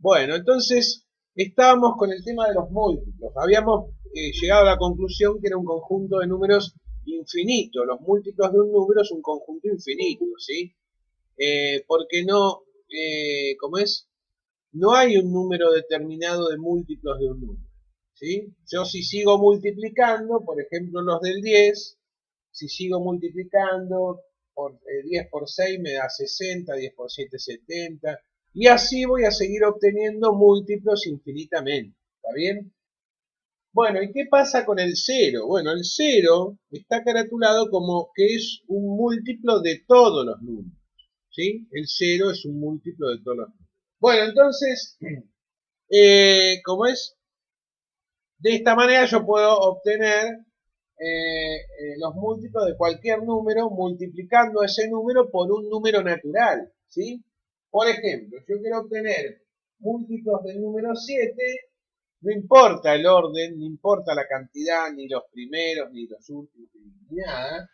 Bueno, entonces estábamos con el tema de los múltiplos. Habíamos llegado a la conclusión que era un conjunto de números infinito. Los múltiplos de un número es un conjunto infinito, ¿sí? Porque no, ¿cómo es? No hay un número determinado de múltiplos de un número, ¿sí? Yo si sigo multiplicando, por ejemplo los del 10, si sigo multiplicando por 10 por 6 me da 60, 10 por 7 70, y así voy a seguir obteniendo múltiplos infinitamente, ¿está bien? Bueno, ¿y qué pasa con el cero? Bueno, el cero está caratulado como que es un múltiplo de todos los números, ¿sí? El cero es un múltiplo de todos los números. Bueno, entonces, ¿cómo es? De esta manera yo puedo obtener los múltiplos de cualquier número multiplicando ese número por un número natural, ¿sí? Por ejemplo, yo quiero obtener múltiplos del número 7, no importa el orden, no importa la cantidad, ni los primeros, ni los últimos, ni nada.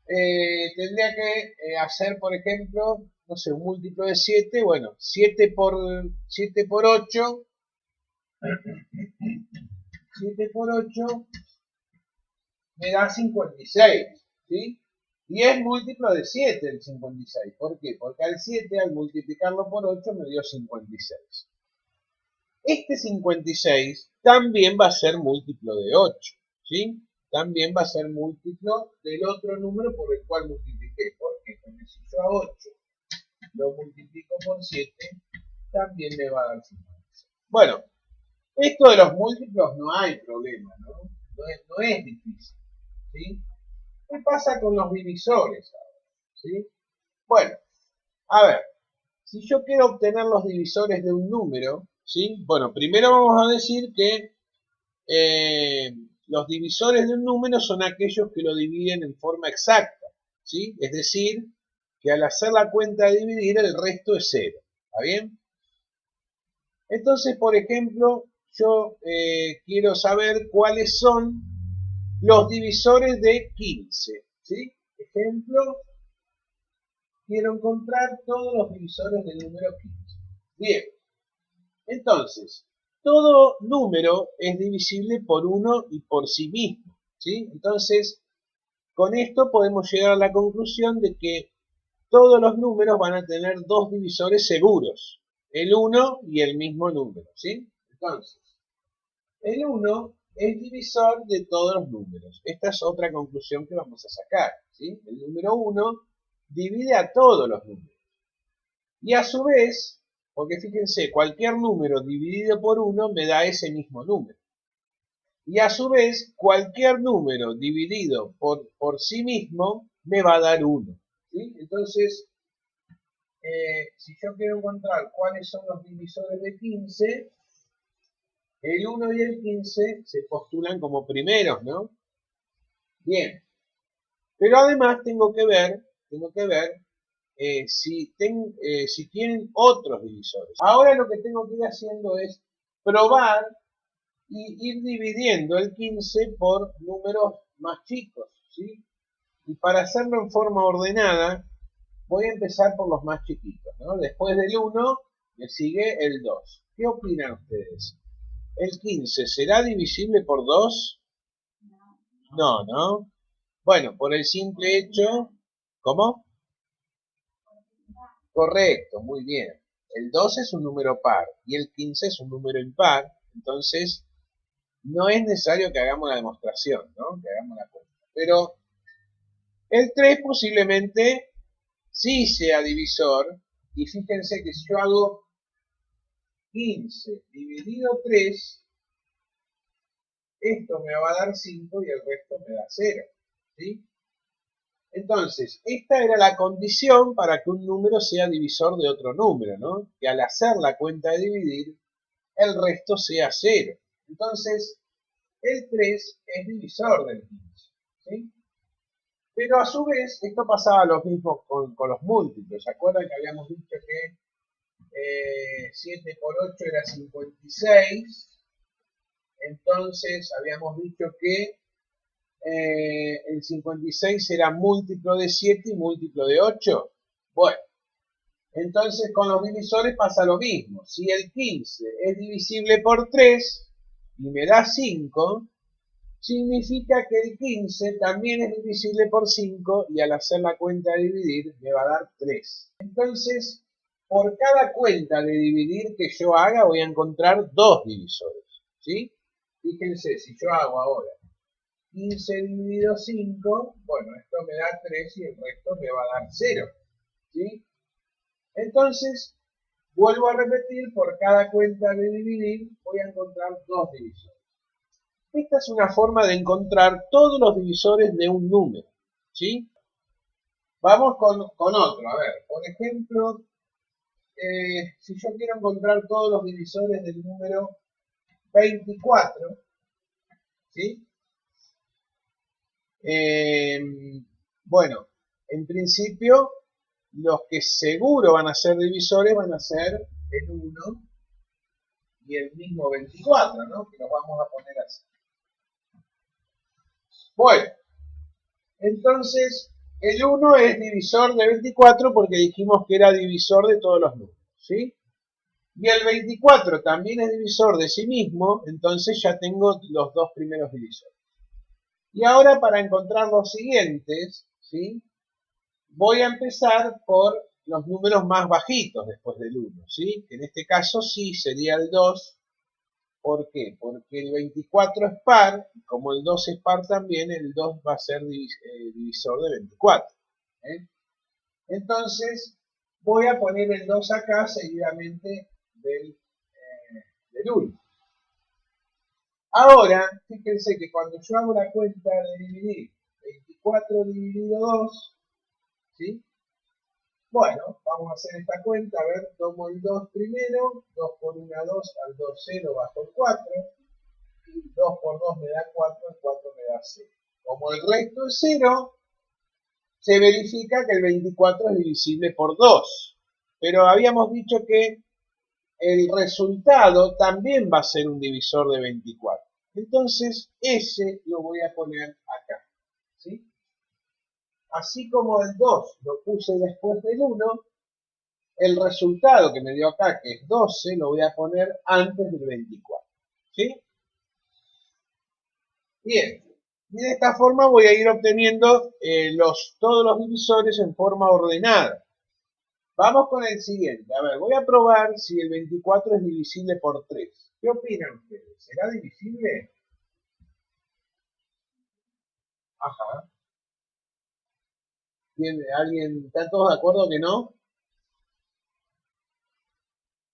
Tendría que hacer, por ejemplo, no sé, un múltiplo de 7, bueno, 7 por 8, 7 por 8 me da 56, ¿sí? Y es múltiplo de 7 el 56. ¿Por qué? Porque al 7, al multiplicarlo por 8, me dio 56. Este 56 también va a ser múltiplo de 8, ¿sí? También va a ser múltiplo del otro número por el cual multipliqué. Porque si yo a 8 lo multiplico por 7, también me va a dar 56. Bueno, esto de los múltiplos no hay problema, ¿no? No es difícil, ¿sí? ¿Qué pasa con los divisores? ¿Sí? Bueno, a ver, si yo quiero obtener los divisores de un número, ¿sí? Bueno, primero vamos a decir que los divisores de un número son aquellos que lo dividen en forma exacta, ¿sí? Es decir, que al hacer la cuenta de dividir el resto es cero, ¿está bien? Entonces, por ejemplo, yo quiero saber cuáles son los divisores de 15, ¿sí? Ejemplo, quiero encontrar todos los divisores del número 15. Bien, entonces, todo número es divisible por uno y por sí mismo, ¿sí? Entonces, con esto podemos llegar a la conclusión de que todos los números van a tener dos divisores seguros, el uno y el mismo número, ¿sí? Entonces, el uno es divisor de todos los números. Esta es otra conclusión que vamos a sacar, ¿sí? El número uno divide a todos los números. Y a su vez, porque fíjense, cualquier número dividido por uno me da ese mismo número. Y a su vez, cualquier número dividido por sí mismo me va a dar uno, ¿sí? Entonces, si yo quiero encontrar cuáles son los divisores de 15, el uno y el 15 se postulan como primeros, ¿no? Bien, pero además tengo que ver si tienen otros divisores. Ahora lo que tengo que ir haciendo es probar y ir dividiendo el 15 por números más chicos, ¿sí? Y para hacerlo en forma ordenada, voy a empezar por los más chiquitos, ¿no? Después del 1 me sigue el 2. ¿Qué opinan ustedes? ¿El 15 será divisible por 2? No, ¿no? Bueno, por el simple hecho, ¿cómo? Correcto, muy bien. El 2 es un número par y el 15 es un número impar, entonces no es necesario que hagamos la demostración, ¿no? Que hagamos la cuenta. Pero el 3 posiblemente sí sea divisor, y fíjense que si yo hago 15 dividido 3, esto me va a dar 5 y el resto me da 0, ¿sí? Entonces, esta era la condición para que un número sea divisor de otro número, ¿no? Que al hacer la cuenta de dividir, el resto sea 0. Entonces, el 3 es divisor del 15, ¿sí? Pero a su vez, esto pasaba lo mismo con los múltiplos. ¿Se acuerdan que habíamos dicho que 7 por 8 era 56? Entonces, habíamos dicho que el 56 era múltiplo de 7 y múltiplo de 8. Bueno, Entonces con los divisores pasa lo mismo. Si el 15 es divisible por 3 y me da 5, significa que el 15 también es divisible por 5 y al hacer la cuenta de dividir me va a dar 3. Entonces, por cada cuenta de dividir que yo haga voy a encontrar dos divisores, ¿sí? Fíjense, si yo hago ahora 15 dividido 5, bueno, esto me da 3 y el resto me va a dar 0, ¿sí? Entonces, vuelvo a repetir, por cada cuenta de dividir voy a encontrar dos divisores. Esta es una forma de encontrar todos los divisores de un número, ¿sí? Vamos con otro, a ver, por ejemplo, si yo quiero encontrar todos los divisores del número 24, ¿sí? Bueno, en principio, los que seguro van a ser divisores van a ser el 1 y el mismo 24, ¿no? Que los vamos a poner así. Bueno, entonces el 1 es divisor de 24 porque dijimos que era divisor de todos los números, ¿sí? Y el 24 también es divisor de sí mismo, entonces ya tengo los dos primeros divisores. Y ahora para encontrar los siguientes, ¿sí? Voy a empezar por los números más bajitos después del 1, ¿sí? Que en este caso sí sería el 2. ¿Por qué? Porque el 24 es par, y como el 2 es par también, el 2 va a ser divisor de 24. ¿eh? Entonces, voy a poner el 2 acá seguidamente del 1. Ahora, fíjense que cuando yo hago la cuenta de dividir 24 dividido 2, ¿sí? Bueno, vamos a hacer esta cuenta, a ver, tomo el 2 primero, 2 por 1, 2, al 2, 0 bajo el 4, 2 por 2 me da 4, el 4 me da 0. Como el resto es 0, se verifica que el 24 es divisible por 2. Pero habíamos dicho que el resultado también va a ser un divisor de 24. Entonces, ese lo voy a poner acá, ¿sí? Así como el 2 lo puse después del 1, el resultado que me dio acá, que es 12, lo voy a poner antes del 24, ¿sí? Bien, y de esta forma voy a ir obteniendo todos los divisores en forma ordenada. Vamos con el siguiente. A ver, voy a probar si el 24 es divisible por 3. ¿Qué opinan ustedes? ¿Será divisible? Ajá. ¿Alguien, están todos de acuerdo que no?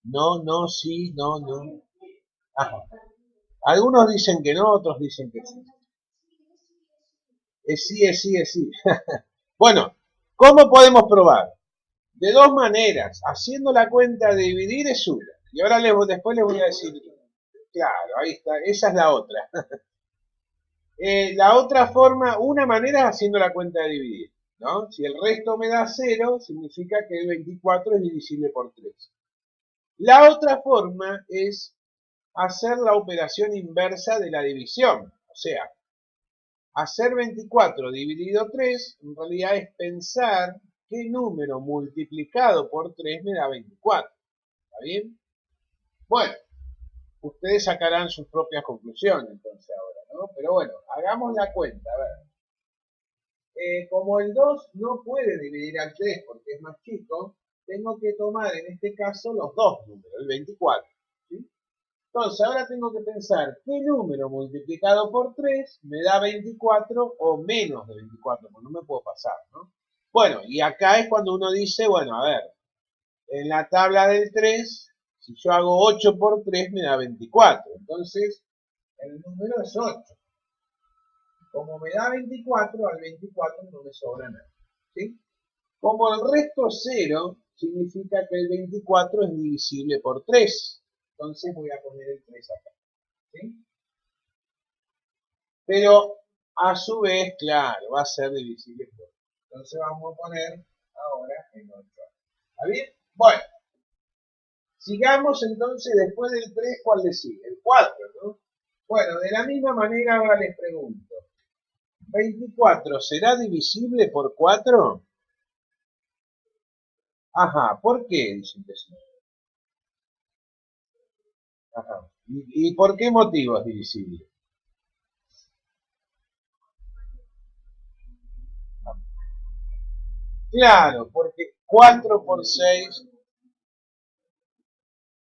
No, no, sí, no, no. Ajá. Algunos dicen que no, otros dicen que sí. Es sí, es sí, es sí. Bueno, ¿cómo podemos probar? De dos maneras. Haciendo la cuenta de dividir es una. Y ahora después les voy a decir, claro, ahí está, esa es la otra. La otra forma, una manera es haciendo la cuenta de dividir, ¿no? Si el resto me da 0, significa que el 24 es divisible por 3. La otra forma es hacer la operación inversa de la división. O sea, hacer 24 dividido 3 en realidad es pensar qué número multiplicado por 3 me da 24. ¿Está bien? Bueno, ustedes sacarán sus propias conclusiones entonces ahora, ¿no? Pero bueno, hagamos la cuenta. A ver. Como el 2 no puede dividir al 3 porque es más chico, tengo que tomar en este caso los dos números, el 24. ¿sí? Entonces ahora tengo que pensar qué número multiplicado por 3 me da 24 o menos de 24, porque no me puedo pasar, ¿no? Bueno, y acá es cuando uno dice, bueno, a ver, en la tabla del 3, si yo hago 8 por 3 me da 24, entonces el número es 8. Como me da 24, al 24 no me sobra nada. ¿sí? Como el resto es 0, significa que el 24 es divisible por 3. Entonces voy a poner el 3 acá. ¿sí? Pero a su vez, claro, va a ser divisible por 3. Entonces vamos a poner ahora el 8. ¿Está bien? Bueno, sigamos entonces después del 3, ¿cuál le sigue? El 4, ¿no? Bueno, de la misma manera ahora les pregunto. ¿24 será divisible por 4? Ajá, ¿por qué? Dicen que sí. Ajá. ¿Y por qué motivo es divisible? Claro, porque 4 por 6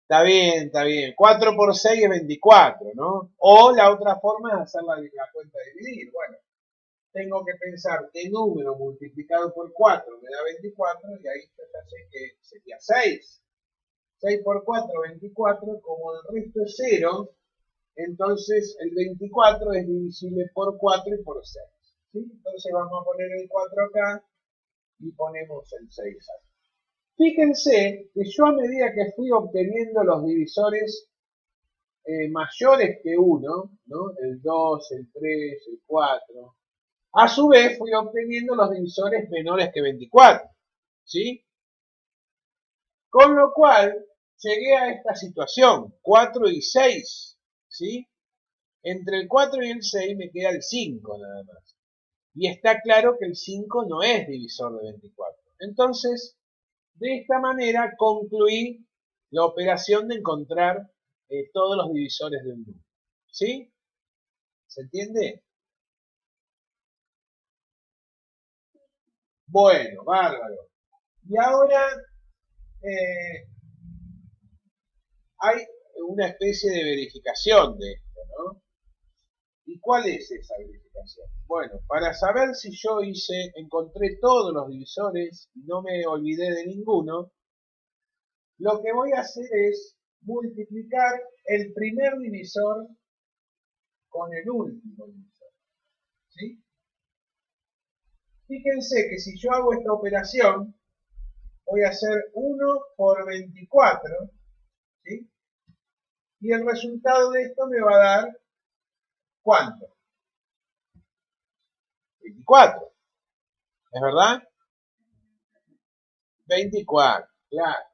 está bien, está bien. 4 por 6 es 24, ¿no? O la otra forma es hacer la cuenta de dividir. Bueno, tengo que pensar qué número multiplicado por 4 me da 24 y ahí ya sé que sería 6. 6 por 4, 24, como el resto es 0, entonces el 24 es divisible por 4 y por 6. ¿Sí? Entonces vamos a poner el 4 acá y ponemos el 6 acá. Fíjense que yo a medida que fui obteniendo los divisores mayores que 1, ¿no? El 2, el 3, el 4, a su vez fui obteniendo los divisores menores que 24, ¿sí? Con lo cual llegué a esta situación, 4 y 6, ¿sí? Entre el 4 y el 6 me queda el 5 nada más. Y está claro que el 5 no es divisor de 24. Entonces, de esta manera concluí la operación de encontrar todos los divisores de un número. ¿Sí? ¿Se entiende? Bueno, bárbaro. Y ahora eh, hay una especie de verificación de esto, ¿no? ¿Y cuál es esa verificación? Bueno, para saber si yo encontré todos los divisores y no me olvidé de ninguno, lo que voy a hacer es multiplicar el primer divisor con el último divisor. ¿Sí? Fíjense que si yo hago esta operación, voy a hacer 1 por 24, ¿sí? Y el resultado de esto me va a dar, ¿cuánto? 24, ¿es verdad? 24, claro.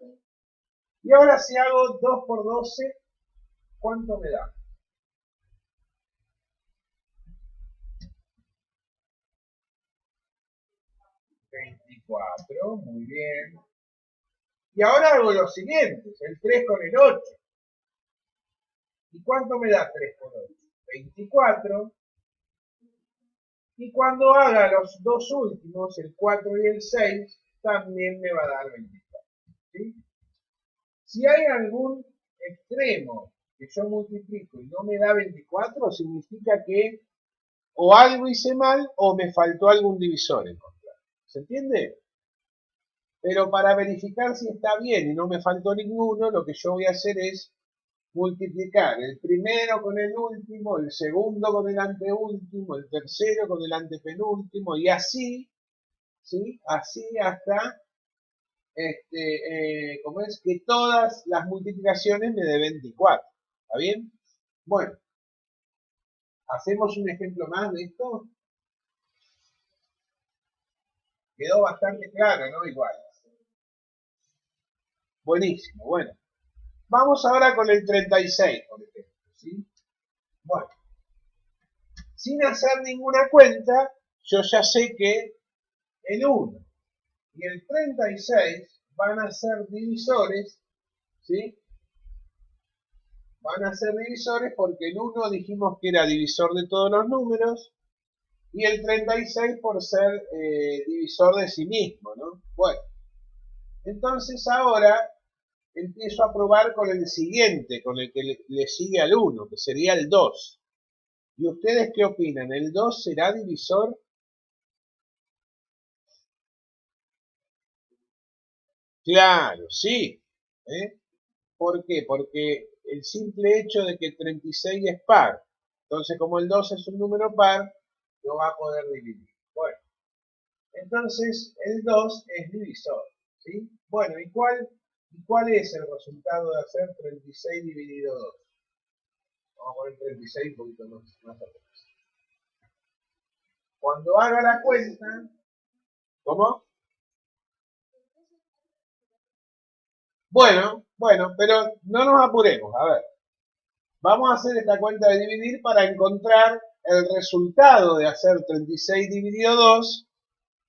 Y ahora si hago 2 por 12, ¿cuánto me da? 24, muy bien. Y ahora hago lo siguiente, el 3 con el 8. ¿Y cuánto me da 3 por 8? 24. Y cuando haga los dos últimos, el 4 y el 6, también me va a dar 24. ¿Sí? Si hay algún extremo que yo multiplico y no me da 24, significa que o algo hice mal o me faltó algún divisor encontrar. ¿Se entiende? Pero para verificar si está bien y no me faltó ninguno, lo que yo voy a hacer es multiplicar el primero con el último, el segundo con el anteúltimo, el tercero con el antepenúltimo y así, ¿sí? Así hasta, como es que todas las multiplicaciones me den 24. ¿Está bien? Bueno, hacemos un ejemplo más de esto. Quedó bastante claro, ¿no? Igual. Buenísimo, bueno. Vamos ahora con el 36, por ejemplo, ¿sí? Bueno, sin hacer ninguna cuenta, yo ya sé que el 1 y el 36 van a ser divisores, ¿sí? Van a ser divisores porque el 1 dijimos que era divisor de todos los números y el 36 por ser divisor de sí mismo, ¿no? Bueno, entonces ahora empiezo a probar con el siguiente, con el que le sigue al 1, que sería el 2. ¿Y ustedes qué opinan? ¿El 2 será divisor? Claro, sí. ¿Eh? ¿Por qué? Porque el simple hecho de que 36 es par. Entonces, como el 2 es un número par, lo va a poder dividir. Bueno, entonces el 2 es divisor. ¿Sí? Bueno, ¿y cuál es el resultado de hacer 36 dividido 2? Vamos a poner 36 un poquito más atrás. Cuando haga la cuenta, ¿cómo? Bueno, pero no nos apuremos. A ver, vamos a hacer esta cuenta de dividir para encontrar el resultado de hacer 36 dividido 2,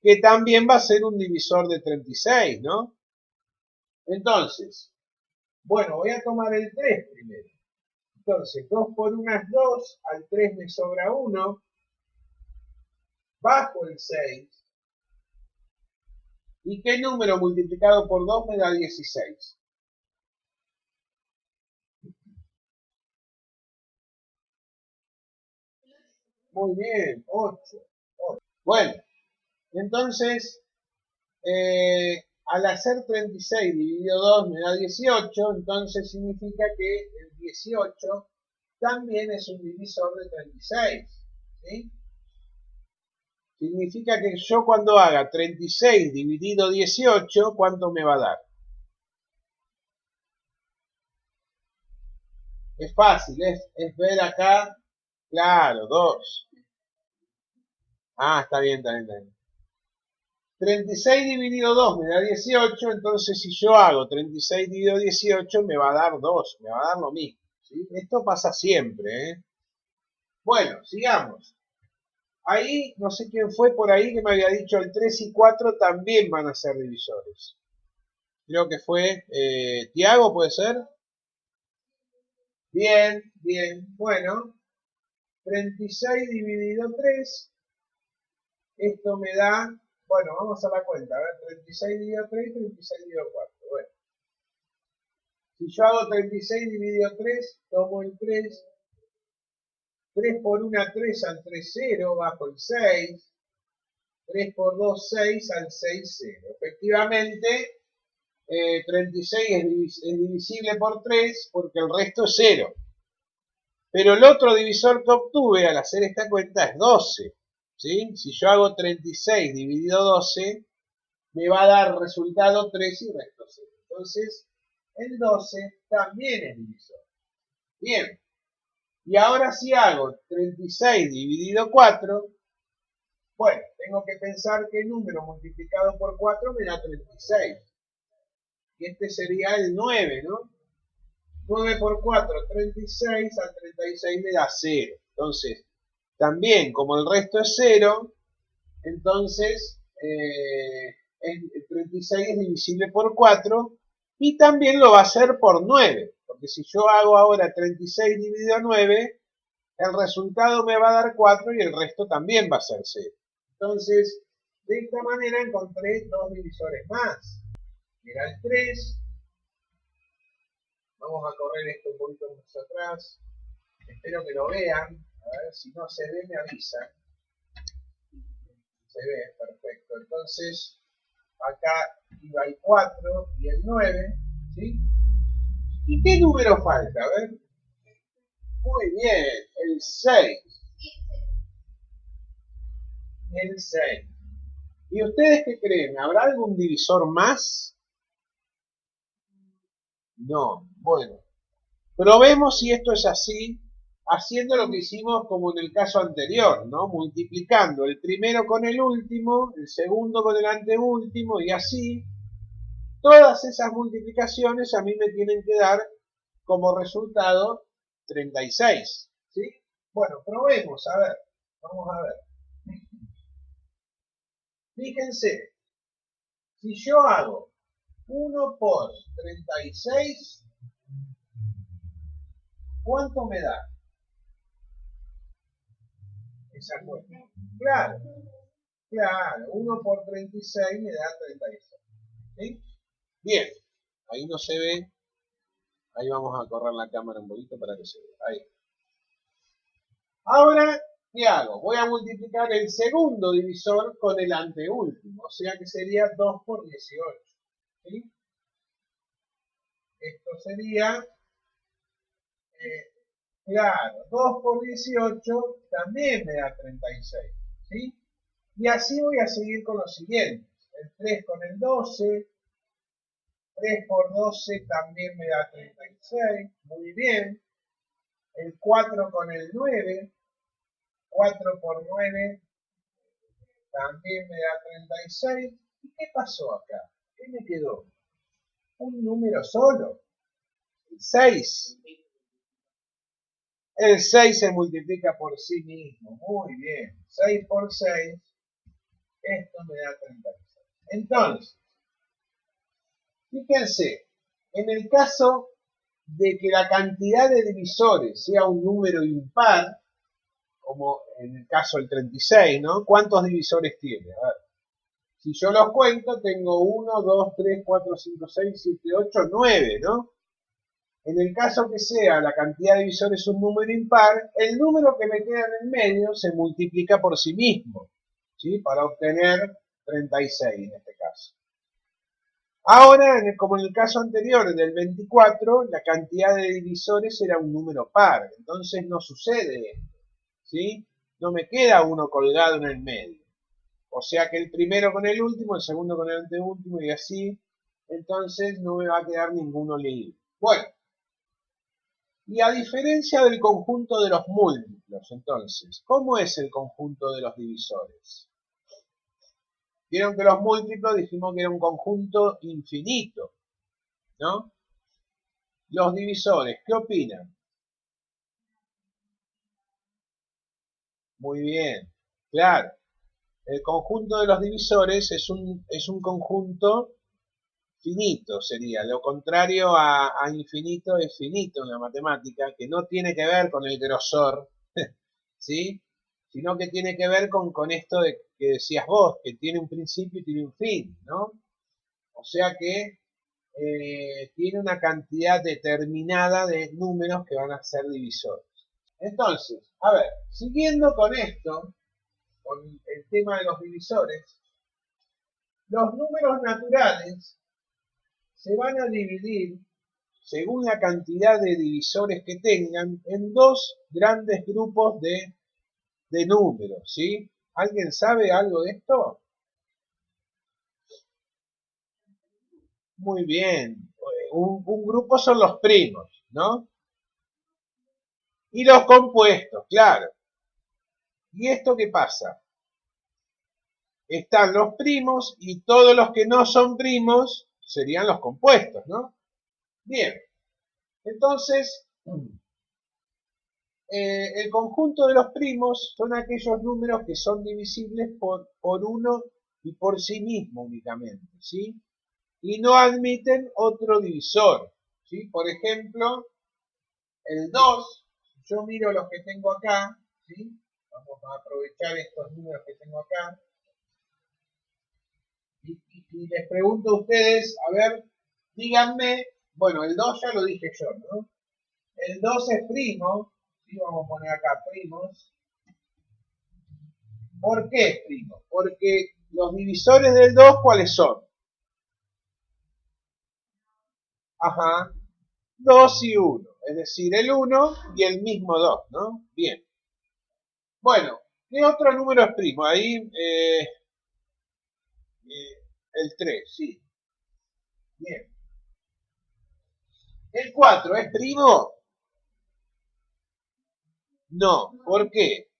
que también va a ser un divisor de 36, ¿no? Entonces, bueno, voy a tomar el 3 primero. Entonces, 2 por 1 es 2, al 3 me sobra 1, bajo el 6. ¿Y qué número multiplicado por 2 me da 16? Muy bien, 8. Bueno, entonces, al hacer 36 dividido 2 me da 18, entonces significa que el 18 también es un divisor de 36. ¿Sí? Significa que yo cuando haga 36 dividido 18, ¿cuánto me va a dar? Es fácil, es ver acá, claro, 2. Ah, está bien, está bien, está bien. 36 dividido 2 me da 18, entonces si yo hago 36 dividido 18 me va a dar 2, me va a dar lo mismo. ¿Sí? Esto pasa siempre, ¿eh? Bueno, sigamos. Ahí, no sé quién fue por ahí que me había dicho el 3 y 4 también van a ser divisores. Creo que fue Tiago, ¿puede ser? Bien, bien. Bueno, 36 dividido 3, esto me da, bueno, vamos a la cuenta, a ver, 36 dividido 3, 36 dividido 4. Bueno, si yo hago 36 dividido 3, tomo el 3, 3 por 1, 3, al 3, 0, bajo el 6, 3 por 2, 6, al 6, 0. Efectivamente, 36 es divisible por 3 porque el resto es 0. Pero el otro divisor que obtuve al hacer esta cuenta es 12. ¿Sí? Si yo hago 36 dividido 12, me va a dar resultado 3 y resto 0. Entonces, el 12 también es divisor. Bien. Y ahora si hago 36 dividido 4, bueno, tengo que pensar qué número multiplicado por 4 me da 36. Y este sería el 9, ¿no? 9 por 4, 36, al 36 me da 0. Entonces, también como el resto es 0, entonces el 36 es divisible por 4 y también lo va a hacer por 9. Porque si yo hago ahora 36 dividido 9, el resultado me va a dar 4 y el resto también va a ser 0. Entonces, de esta manera encontré dos divisores más. Era el 3. Vamos a correr esto un poquito más atrás. Espero que lo vean. A ver, si no se ve, me avisan. Se ve, perfecto. Entonces, acá iba el 4 y el 9. ¿Sí? ¿Y qué número falta? A ver. Muy bien, el 6. El 6. ¿Y ustedes qué creen? ¿Habrá algún divisor más? No. Bueno, probemos si esto es así, haciendo lo que hicimos como en el caso anterior, ¿no? Multiplicando el primero con el último, el segundo con el anteúltimo y así. Todas esas multiplicaciones a mí me tienen que dar como resultado 36. ¿Sí? Bueno, probemos, a ver. Vamos a ver. Fíjense, si yo hago 1 por 36, ¿cuánto me da esa cuenta? Claro, claro, 1 por 36 me da 36. ¿Sí? Bien, ahí no se ve. Ahí vamos a correr la cámara un poquito para que se vea. Ahí. Ahora, ¿qué hago? Voy a multiplicar el segundo divisor con el anteúltimo, o sea que sería 2 por 18. ¿Sí? Esto sería, claro, 2 por 18 también me da 36. ¿Sí? Y así voy a seguir con los siguientes. El 3 con el 12, 3 por 12 también me da 36. Muy bien. El 4 con el 9, 4 por 9 también me da 36. ¿Y qué pasó acá? ¿Qué me quedó? Un número solo. El 6. El 6 se multiplica por sí mismo. Muy bien. 6 por 6. Esto me da 36. Entonces, Fíjense, en el caso de que la cantidad de divisores sea un número impar, como en el caso del 36, ¿no? ¿Cuántos divisores tiene? A ver, si yo los cuento, tengo 1, 2, 3, 4, 5, 6, 7, 8, 9, ¿no? En el caso que sea la cantidad de divisores un número impar, el número que me queda en el medio se multiplica por sí mismo, ¿sí? Para obtener 36 en este caso. Ahora, como en el caso anterior del 24, la cantidad de divisores era un número par, entonces no sucede esto, ¿sí? No me queda uno colgado en el medio. O sea que el primero con el último, el segundo con el anteúltimo y así, entonces no me va a quedar ninguno libre. Bueno, y a diferencia del conjunto de los múltiplos, entonces, ¿cómo es el conjunto de los divisores? Vieron que los múltiplos dijimos que era un conjunto infinito, ¿no? Los divisores, ¿qué opinan? Muy bien, claro. El conjunto de los divisores es un conjunto finito, sería. Lo contrario a infinito es finito en la matemática, que no tiene que ver con el grosor, ¿sí? Sino que tiene que ver con esto que decías vos, que tiene un principio y tiene un fin, ¿no? O sea que tiene una cantidad determinada de números que van a ser divisores. Entonces, a ver, siguiendo con esto, con el tema de los divisores, los números naturales se van a dividir según la cantidad de divisores que tengan en dos grandes grupos de números, ¿sí? ¿Alguien sabe algo de esto? Muy bien. Un grupo son los primos, ¿no? Y los compuestos, claro. ¿Y esto qué pasa? Están los primos y todos los que no son primos serían los compuestos, ¿no? Bien, entonces el conjunto de los primos son aquellos números que son divisibles por uno y por sí mismo únicamente, ¿sí? Y no admiten otro divisor, ¿sí? Por ejemplo, el 2, si yo miro los que tengo acá, ¿sí? Vamos a aprovechar estos números que tengo acá, y les pregunto a ustedes, a ver, díganme, bueno, el 2 ya lo dije yo, ¿no? El 2 es primo, ¿sí? Vamos a poner acá primos. ¿Por qué es primo? Porque los divisores del 2, ¿cuáles son? Ajá, 2 y 1, es decir, el 1 y el mismo 2, ¿no? Bien. Bueno, ¿qué otro número es primo? Ahí, el 3, sí. Bien. ¿El 4 es primo? No. ¿Por qué?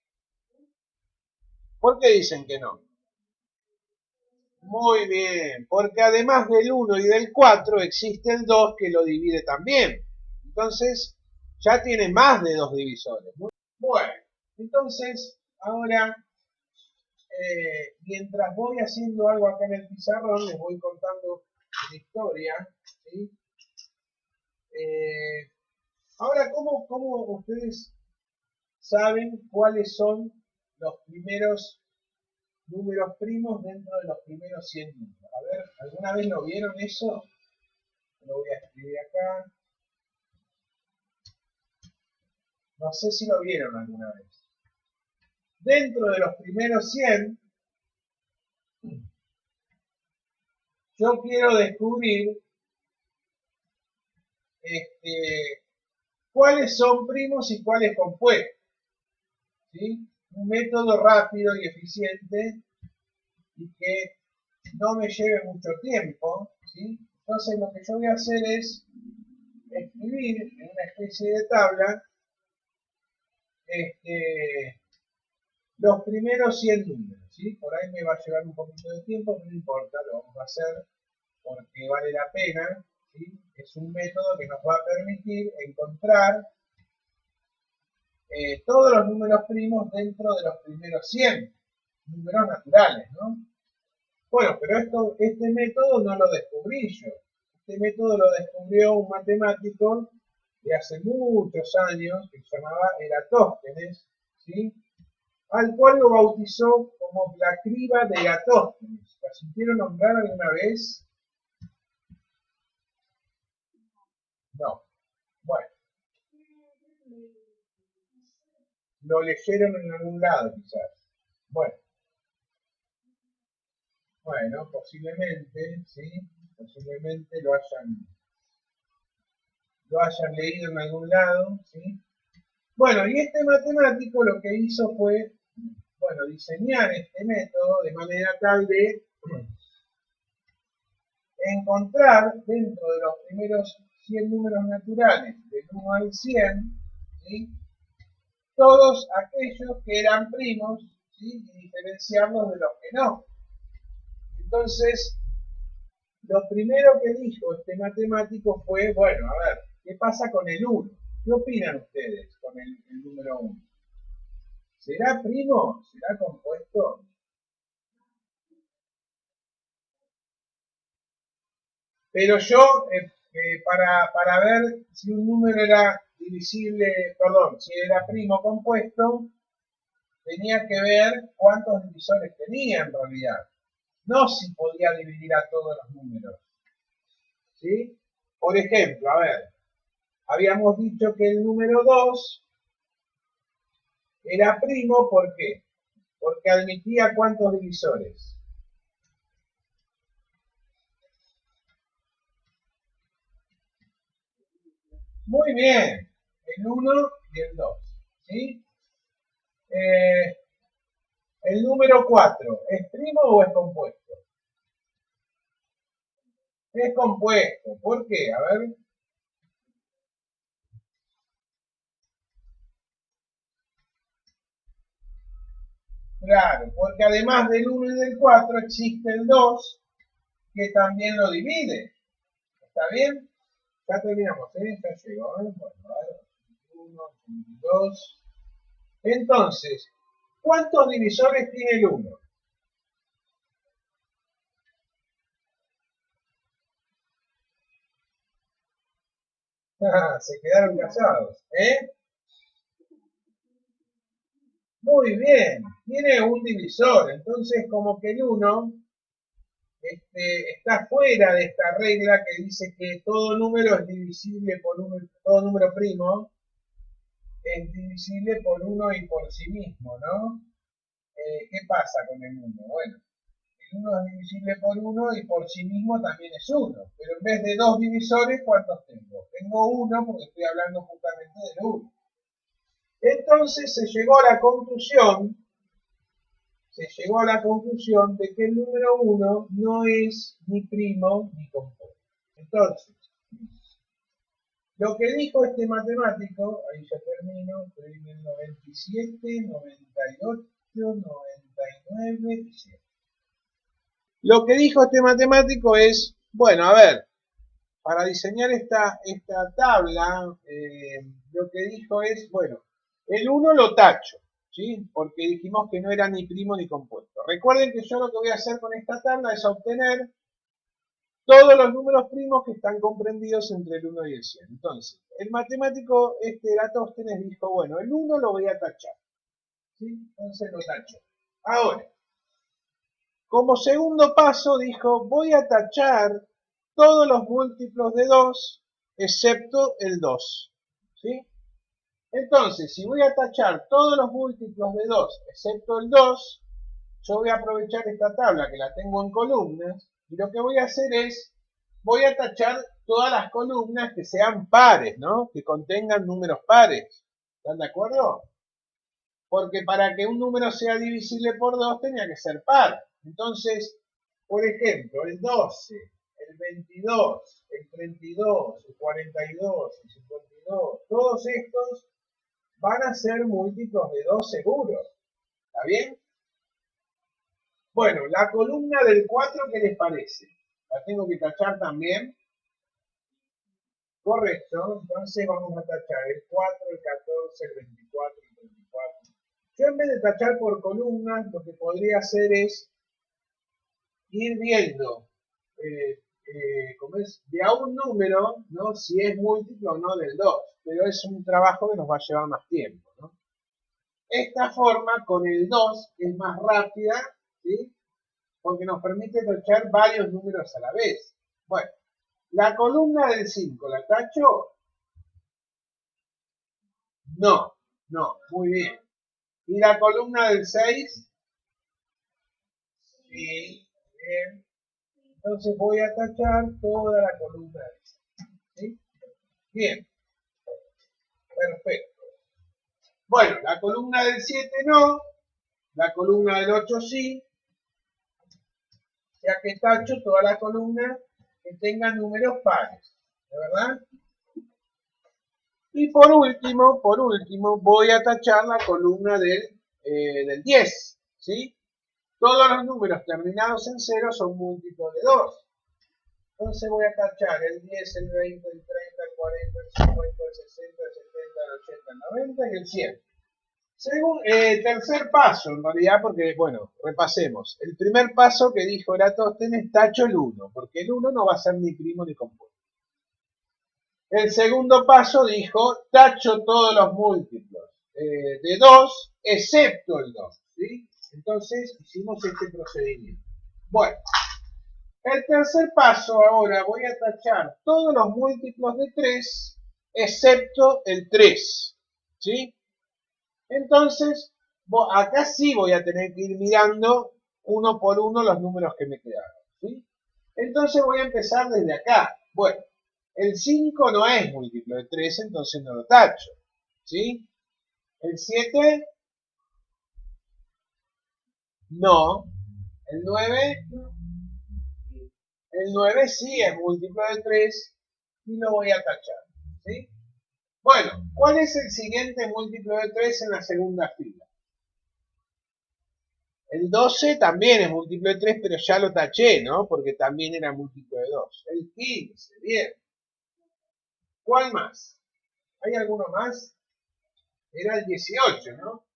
¿Por qué dicen que no? Muy bien, porque además del 1 y del 4 existe el 2 que lo divide también. Entonces, ya tiene más de dos divisores. Bueno, entonces, ahora, mientras voy haciendo algo acá en el pizarrón, les voy contando la historia, ¿sí? Ahora, ¿cómo ustedes saben cuáles son los primeros números primos dentro de los primeros 100 números? A ver, ¿alguna vez lo vieron eso? Lo voy a escribir acá. No sé si lo vieron alguna vez. Dentro de los primeros 100, yo quiero descubrir cuáles son primos y cuáles compuestos, ¿sí? Un método rápido y eficiente y que no me lleve mucho tiempo, ¿sí? Entonces lo que yo voy a hacer es escribir en una especie de tabla los primeros 100 números, ¿sí? Por ahí me va a llevar un poquito de tiempo, pero no importa, lo vamos a hacer porque vale la pena, ¿sí? Es un método que nos va a permitir encontrar todos los números primos dentro de los primeros 100 números naturales, ¿no? Bueno, pero este método no lo descubrí yo. Este método lo descubrió un matemático de hace muchos años que se llamaba Eratóstenes, ¿sí? Al cual lo bautizó como la criba de Eratóstenes. ¿La sintieron nombrar alguna vez? No. Bueno, lo leyeron en algún lado quizás. Bueno, bueno, posiblemente, ¿sí? Posiblemente lo hayan leído en algún lado, ¿sí? Bueno, y este matemático lo que hizo fue, bueno, diseñar este método de manera tal de encontrar dentro de los primeros 100 números naturales, del 1 al 100, ¿sí? Todos aquellos que eran primos, ¿sí? Y diferenciarlos de los que no. Entonces, lo primero que dijo este matemático fue, bueno, a ver, ¿qué pasa con el 1? ¿Qué opinan ustedes con el número 1? ¿Será primo? ¿Será compuesto? Pero yo, para ver si un número era divisible, perdón, si era primo compuesto, tenía que ver cuántos divisores tenía en realidad. No si podía dividir a todos los números. ¿Sí? Por ejemplo, a ver, habíamos dicho que el número 2 era primo, ¿por qué? Porque admitía cuántos divisores. Muy bien, el 1 y el 2. ¿Sí? Eh, el número 4, ¿es primo o es compuesto? Es compuesto. ¿Por qué? A ver. Claro, porque además del 1 y del 4 existe el 2 que también lo divide. ¿Está bien? Ya terminamos, ¿eh? Ya llegó, ¿eh? Bueno, a ver. 1, 2. Entonces, ¿cuántos divisores tiene el 1? Se quedaron callados, ¿eh? Muy bien, tiene un divisor, entonces como que el 1 está fuera de esta regla que dice que todo número es divisible por 1, todo número primo es divisible por 1 y por sí mismo, ¿no? ¿Qué pasa con el 1? Bueno, el 1 es divisible por 1 y por sí mismo también es 1, pero en vez de dos divisores, ¿cuántos tengo? Tengo 1 porque estoy hablando justamente del 1. Entonces se llegó a la conclusión de que el número 1 no es ni primo ni compuesto. Entonces, lo que dijo este matemático, ahí ya termino, estoy en el 97, 98, 99 y 100. Lo que dijo este matemático es, bueno, a ver, para diseñar esta tabla, lo que dijo es, bueno, el 1 lo tacho, ¿sí? Porque dijimos que no era ni primo ni compuesto. Recuerden que yo lo que voy a hacer con esta tabla es obtener todos los números primos que están comprendidos entre el 1 y el 100. Entonces, el matemático Eratóstenes dijo, bueno, el 1 lo voy a tachar, ¿sí? Entonces lo tacho. Ahora, como segundo paso dijo, voy a tachar todos los múltiplos de 2 excepto el 2, ¿sí? Entonces, si voy a tachar todos los múltiplos de 2 excepto el 2, yo voy a aprovechar esta tabla que la tengo en columnas y lo que voy a hacer es, voy a tachar todas las columnas que sean pares, ¿no? Que contengan números pares. ¿Están de acuerdo? Porque para que un número sea divisible por 2 tenía que ser par. Entonces, por ejemplo, el 12, el 22, el 32, el 42, el 52, todos estos van a ser múltiplos de 2 seguros. ¿Está bien? Bueno, la columna del 4, ¿qué les parece? La tengo que tachar también. Correcto, entonces vamos a tachar el 4, el 14, el 24, el 34. Yo en vez de tachar por columnas, lo que podría hacer es ir viendo como es, de a un número, ¿no? Si es múltiplo o no del 2, pero es un trabajo que nos va a llevar más tiempo, ¿no? Esta forma con el 2 es más rápida, ¿sí? Porque nos permite tachar varios números a la vez. Bueno, la columna del 5, ¿la tacho? No, no, muy bien. ¿Y la columna del 6? Sí, bien. Entonces voy a tachar toda la columna del 6. ¿Sí? Bien, perfecto. Bueno, la columna del 7 no, la columna del 8 sí, ya que tacho toda la columna que tenga números pares, ¿de verdad? Y por último, voy a tachar la columna del 10, ¿sí? Todos los números terminados en 0 son múltiplos de 2. Entonces voy a tachar el 10, el 20, el 30, el 40, el 50, el 60, el 70, el 80, el 90 y el 100. Tercer paso, en realidad, porque, bueno, repasemos. El primer paso que dijo Eratóstenes, tacho el 1, porque el 1 no va a ser ni primo ni compuesto. El segundo paso dijo, tacho todos los múltiplos de 2, excepto el 2, ¿sí? Entonces hicimos este procedimiento. Bueno, el tercer paso ahora voy a tachar todos los múltiplos de 3, excepto el 3, ¿sí? Entonces, acá sí voy a tener que ir mirando uno por uno los números que me quedaron, ¿sí? Entonces voy a empezar desde acá. Bueno, el 5 no es múltiplo de 3, entonces no lo tacho, ¿sí? El 7, no. El 9, el 9 sí es múltiplo de 3 y lo voy a tachar, ¿sí? Bueno, ¿cuál es el siguiente múltiplo de 3 en la segunda fila? El 12 también es múltiplo de 3, pero ya lo taché, ¿no? Porque también era múltiplo de 2. El 15, bien. ¿Cuál más? ¿Hay alguno más? Era el 18, ¿no?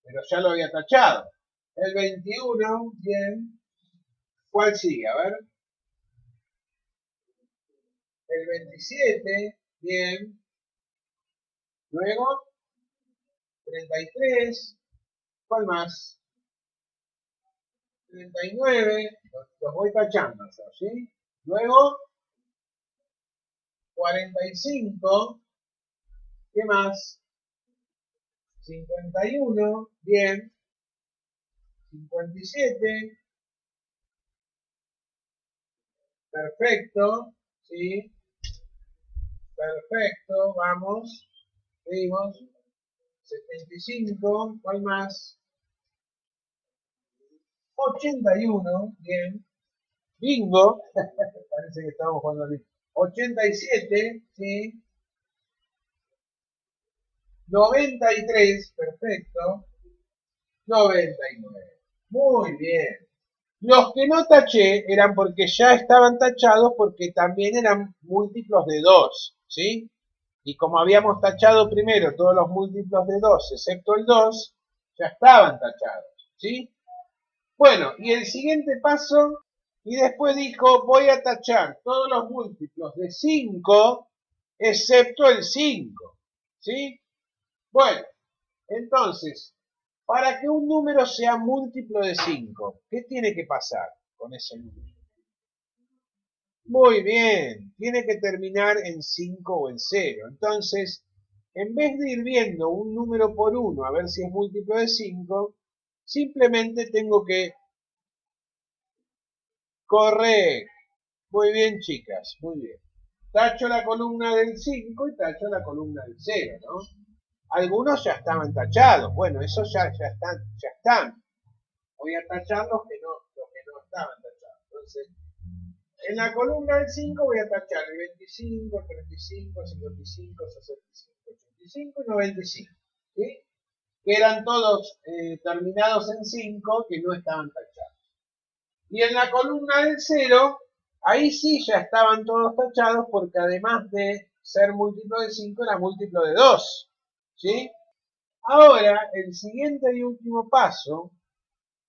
Pero ya lo había tachado. El 21, bien. ¿Cuál sigue? A ver. El 27, bien. Luego, 33. ¿Cuál más? 39. Los voy tachando yo, ¿sí? Luego, 45. ¿Qué más? 51, bien. 57, perfecto, ¿sí? Perfecto, vamos, seguimos. 75, ¿cuál más? 81, bien. Bingo, parece que estamos jugando bien. 87, ¿sí? 93, perfecto. 99, muy bien. Los que no taché eran porque ya estaban tachados porque también eran múltiplos de 2, ¿sí? Y como habíamos tachado primero todos los múltiplos de 2 excepto el 2, ya estaban tachados, ¿sí? Bueno, y el siguiente paso, y después dijo, voy a tachar todos los múltiplos de 5 excepto el 5, ¿sí? Bueno, entonces, para que un número sea múltiplo de 5, ¿qué tiene que pasar con ese número? Muy bien, tiene que terminar en 5 o en 0. Entonces, en vez de ir viendo un número por uno a ver si es múltiplo de 5, simplemente tengo que correr. Muy bien, chicas, muy bien. Tacho la columna del 5 y tacho la columna del 0, ¿no? Algunos ya estaban tachados. Bueno, esos ya están. Voy a tachar los que no estaban tachados. Entonces, en la columna del 5 voy a tachar el 25, el 35, el 55, el 65, el 85 y 95. ¿Sí? Que eran todos terminados en 5 que no estaban tachados. Y en la columna del 0, ahí sí ya estaban todos tachados porque además de ser múltiplo de 5 era múltiplo de 2. ¿Sí? Ahora, el siguiente y último paso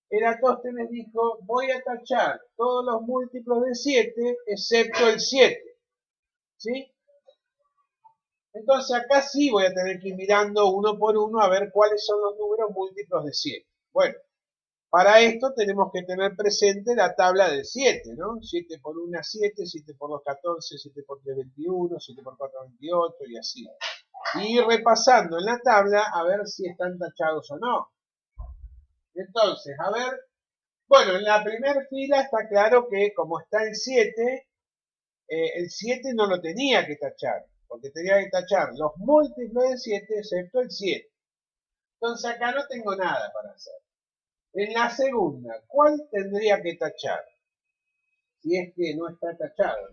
Eratóstenes dijo, voy a tachar todos los múltiplos de 7 excepto el 7. ¿Sí? Entonces acá sí voy a tener que ir mirando uno por uno a ver cuáles son los números múltiplos de 7. Bueno, para esto tenemos que tener presente la tabla de 7, ¿no? 7 por 1, 7, 7 por 2, 14, 7 por 3, 21, 7 por 4, 28 y así. Y repasando en la tabla a ver si están tachados o no. Entonces, a ver, bueno, en la primera fila está claro que como está el 7 no lo tenía que tachar, porque tenía que tachar los múltiplos de 7 excepto el 7. Entonces acá no tengo nada para hacer. En la segunda, ¿cuál tendría que tachar? Si es que no está tachado.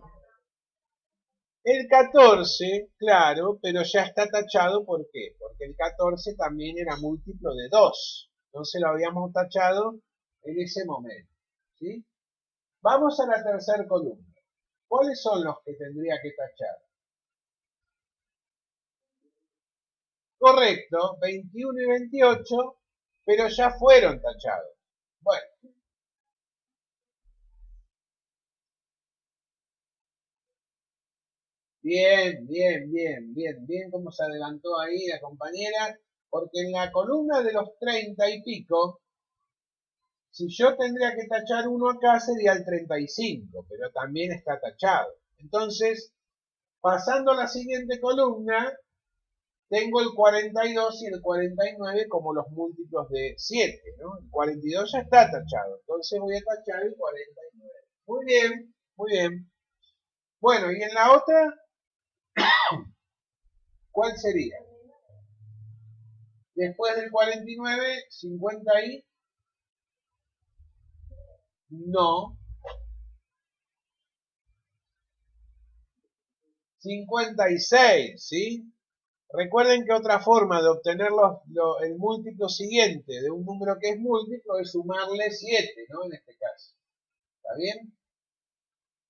El 14, claro, pero ya está tachado, ¿por qué? Porque el 14 también era múltiplo de 2. Entonces lo habíamos tachado en ese momento. ¿Sí? Vamos a la tercera columna. ¿Cuáles son los que tendría que tachar? Correcto, 21 y 28, pero ya fueron tachados. Bueno, bien, bien, bien, bien, bien como se adelantó ahí la compañera, porque en la columna de los 30 y pico, si yo tendría que tachar uno acá sería el 35, pero también está tachado. Entonces, pasando a la siguiente columna, tengo el 42 y el 49 como los múltiplos de 7, ¿no? El 42 ya está tachado, entonces voy a tachar el 49. Muy bien, muy bien. Bueno, y en la otra, ¿cuál sería? Después del 49, 50 y... No. 56, ¿sí? Recuerden que otra forma de obtener el múltiplo siguiente de un número que es múltiplo es sumarle 7, ¿no? En este caso. ¿Está bien?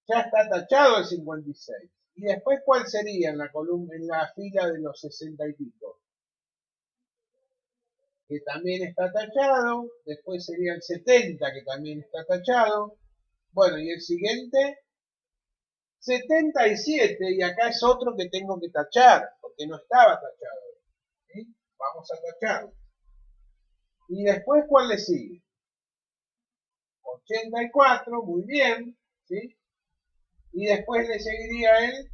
Ya está tachado el 56. ¿Y después cuál sería en la columna, en la fila de los 60 y pico? Que también está tachado. Después sería el 70, que también está tachado. Bueno, y el siguiente, 77, y acá es otro que tengo que tachar, porque no estaba tachado. ¿Sí? Vamos a tacharlo. Y después, ¿cuál le sigue? 84, muy bien, ¿sí? Y después le seguiría el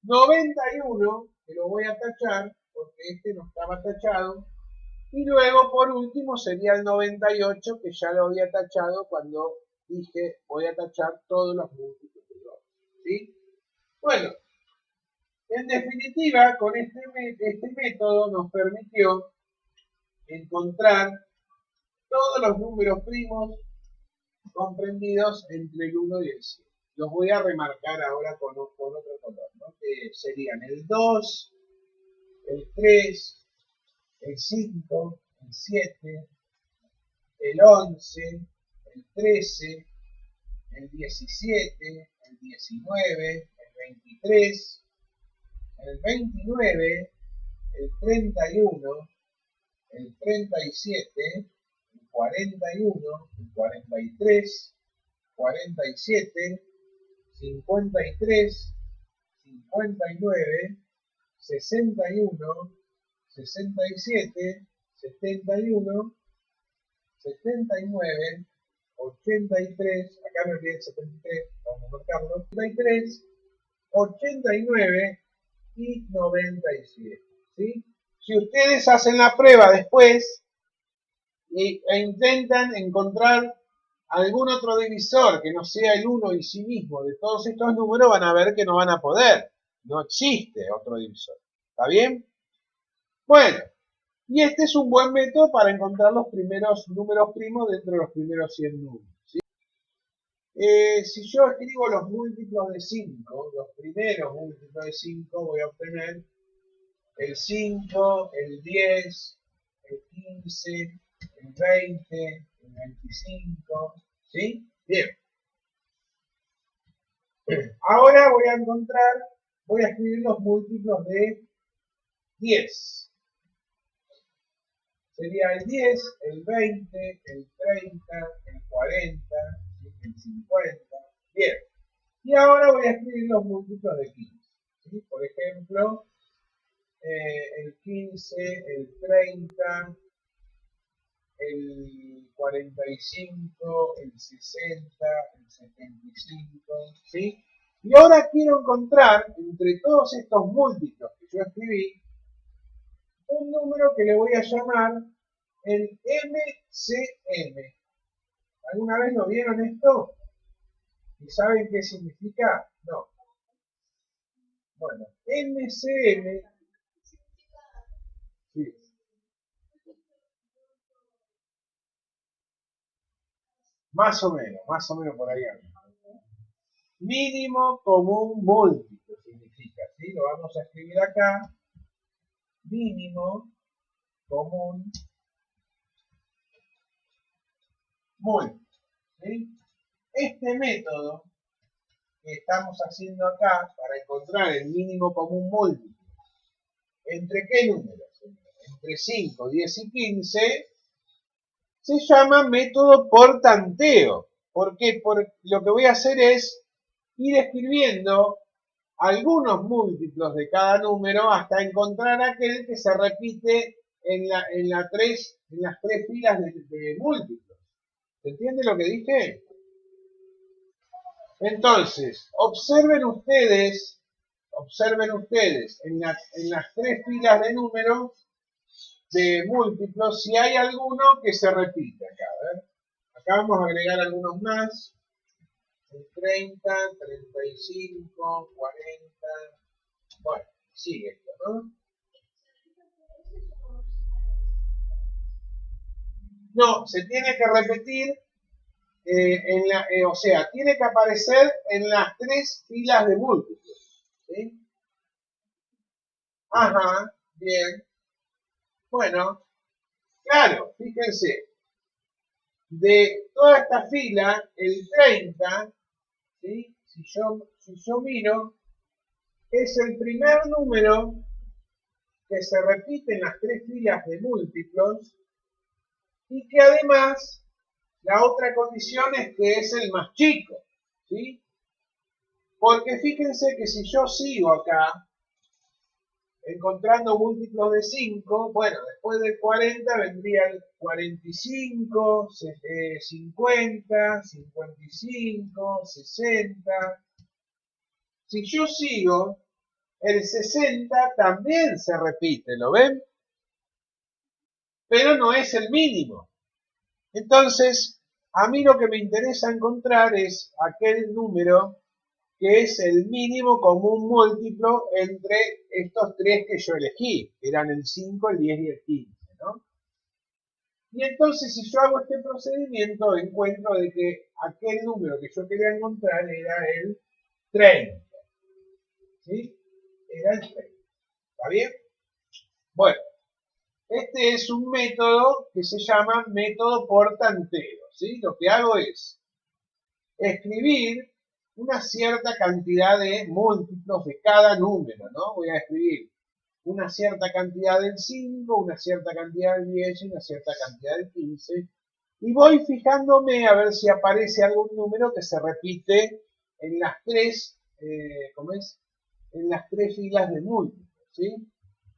91, que lo voy a tachar, porque este no estaba tachado. Y luego, por último, sería el 98, que ya lo había tachado cuando dije voy a tachar todos los múltiplos de 2. ¿Sí? Bueno, en definitiva, con este método nos permitió encontrar todos los números primos comprendidos entre el 1 y el 100. Los voy a remarcar ahora con otro color, ¿no? Que serían el 2, el 3, el 5, el 7, el 11, el 13, el 17, el 19, el 23, el 29, el 31, el 37, el 41, el 43, 47, 53, 59, 61, 67, 71, 79, 83, acá me olvidé el 73, vamos a marcarlo, 83, 89 y 97. ¿Sí? Si ustedes hacen la prueba después e intentan encontrar algún otro divisor que no sea el 1 en sí mismo de todos estos números, van a ver que no van a poder. No existe otro divisor. ¿Está bien? Bueno, y este es un buen método para encontrar los primeros números primos dentro de los primeros 100 números. ¿Sí? Si yo escribo los múltiplos de 5, los primeros múltiplos de 5, voy a obtener el 5, el 10, el 15, el 20, el 25, ¿sí? Bien. Ahora voy a escribir los múltiplos de 10. sería el 10, el 20, el 30, el 40, el 50. Bien. Y ahora voy a escribir los múltiplos de 15. ¿Sí? Por ejemplo, el 15, el 30, el 45, el 60, el 75, ¿sí? Y ahora quiero encontrar entre todos estos múltiplos que yo escribí un número que le voy a llamar el MCM. ¿Alguna vez lo vieron esto? ¿Y saben qué significa? No. Bueno, MCM, sí, más o menos por ahí anda. Mínimo común múltiplo significa, ¿sí? Lo vamos a escribir acá. Mínimo común múltiplo, ¿sí? Este método que estamos haciendo acá para encontrar el mínimo común múltiplo, ¿entre qué números? Entre 5, 10 y 15, se llama método por tanteo. ¿Por qué? Porque lo que voy a hacer es ir escribiendo algunos múltiplos de cada número hasta encontrar aquel que se repite en las tres filas de múltiplos. ¿Se entiende lo que dije? Entonces, observen ustedes en las tres filas de números de múltiplos si hay alguno que se repite acá. A ver. Acá vamos a agregar algunos más. El 30, 35, 40. Bueno, sigue esto, ¿no? No, se tiene que repetir, o sea, tiene que aparecer en las tres filas de múltiplos. ¿Sí? Ajá, bien. Bueno, claro, fíjense, de toda esta fila, el 30, ¿sí? Si yo miro, es el primer número que se repite en las tres filas de múltiplos y que además la otra condición es que es el más chico, ¿sí? Porque fíjense que si yo sigo acá encontrando múltiplos de 5, bueno, después del 40 vendría el 45, 50, 55, 60. Si yo sigo, el 60 también se repite, ¿lo ven? Pero no es el mínimo. Entonces, a mí lo que me interesa encontrar es aquel número que es el mínimo común múltiplo entre estos tres que yo elegí, que eran el 5, el 10 y el 15, ¿no? Y entonces, si yo hago este procedimiento, encuentro de que aquel número que yo quería encontrar era el 30, ¿sí? Era el 30, ¿está bien? Bueno, este es un método que se llama método por tanteo, ¿sí? Lo que hago es escribir una cierta cantidad de múltiplos de cada número, ¿no? Voy a escribir una cierta cantidad del 5, una cierta cantidad del 10 y una cierta cantidad del 15. Y voy fijándome a ver si aparece algún número que se repite en las tres, ¿cómo es? En las tres filas de múltiplos, ¿sí?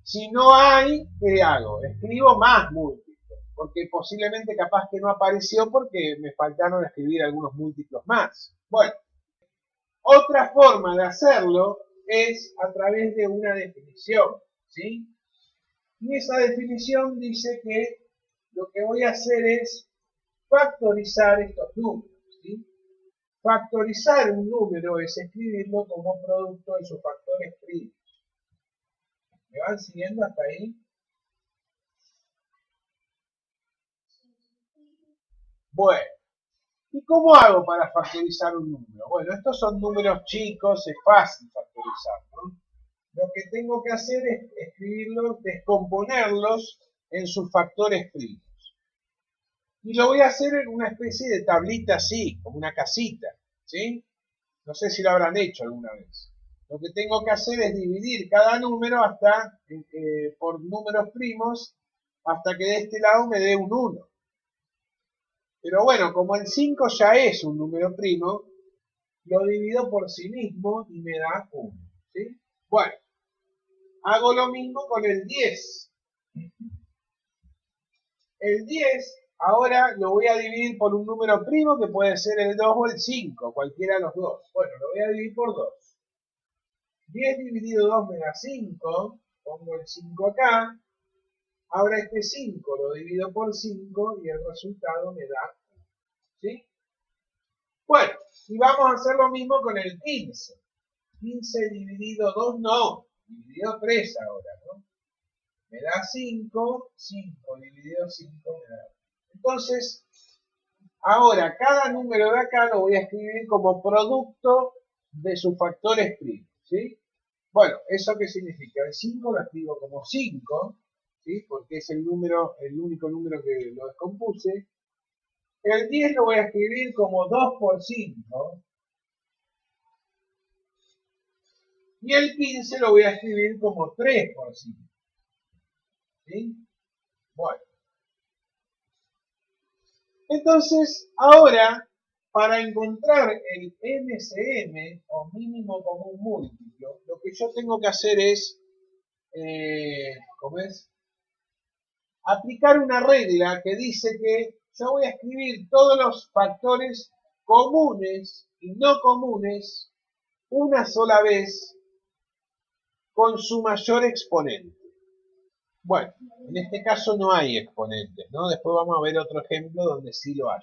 Si no hay, ¿qué hago? Escribo más múltiplos, porque posiblemente capaz que no apareció porque me faltaron escribir algunos múltiplos más. Bueno, otra forma de hacerlo es a través de una definición, ¿sí? Y esa definición dice que lo que voy a hacer es factorizar estos números, ¿sí? Factorizar un número es escribirlo como producto de sus factores primos. ¿Me van siguiendo hasta ahí? Bueno, ¿y cómo hago para factorizar un número? Bueno, estos son números chicos, es fácil factorizar, ¿no? Lo que tengo que hacer es escribirlos, descomponerlos en sus factores primos. Y lo voy a hacer en una especie de tablita así, como una casita, ¿sí? No sé si lo habrán hecho alguna vez. Lo que tengo que hacer es dividir cada número hasta por números primos hasta que de este lado me dé un 1. Pero bueno, como el 5 ya es un número primo, lo divido por sí mismo y me da 1. ¿Sí? Bueno, hago lo mismo con el 10. El 10 ahora lo voy a dividir por un número primo que puede ser el 2 o el 5, cualquiera de los dos. Bueno, lo voy a dividir por 2. 10 dividido 2 me da 5, pongo el 5 acá. Ahora este 5 lo divido por 5 y el resultado me da 1. ¿Sí? Bueno, y vamos a hacer lo mismo con el 15. 15 dividido 2 no, dividido 3 ahora, ¿no? Me da 5, 5 dividido 5 me da 1. Entonces, ahora cada número de acá lo voy a escribir como producto de sus factores primos, ¿sí? Bueno, ¿eso qué significa? El 5 lo escribo como 5, ¿sí? Porque es el único número que lo descompuse. El 10 lo voy a escribir como 2 por 5. Y el 15 lo voy a escribir como 3 por 5. ¿Sí? Bueno. Entonces, ahora, para encontrar el MCM, o mínimo común múltiplo, lo que yo tengo que hacer es, ¿cómo es? Aplicar una regla que dice que yo voy a escribir todos los factores comunes y no comunes una sola vez con su mayor exponente. Bueno, en este caso no hay exponentes, ¿no? Después vamos a ver otro ejemplo donde sí lo hay.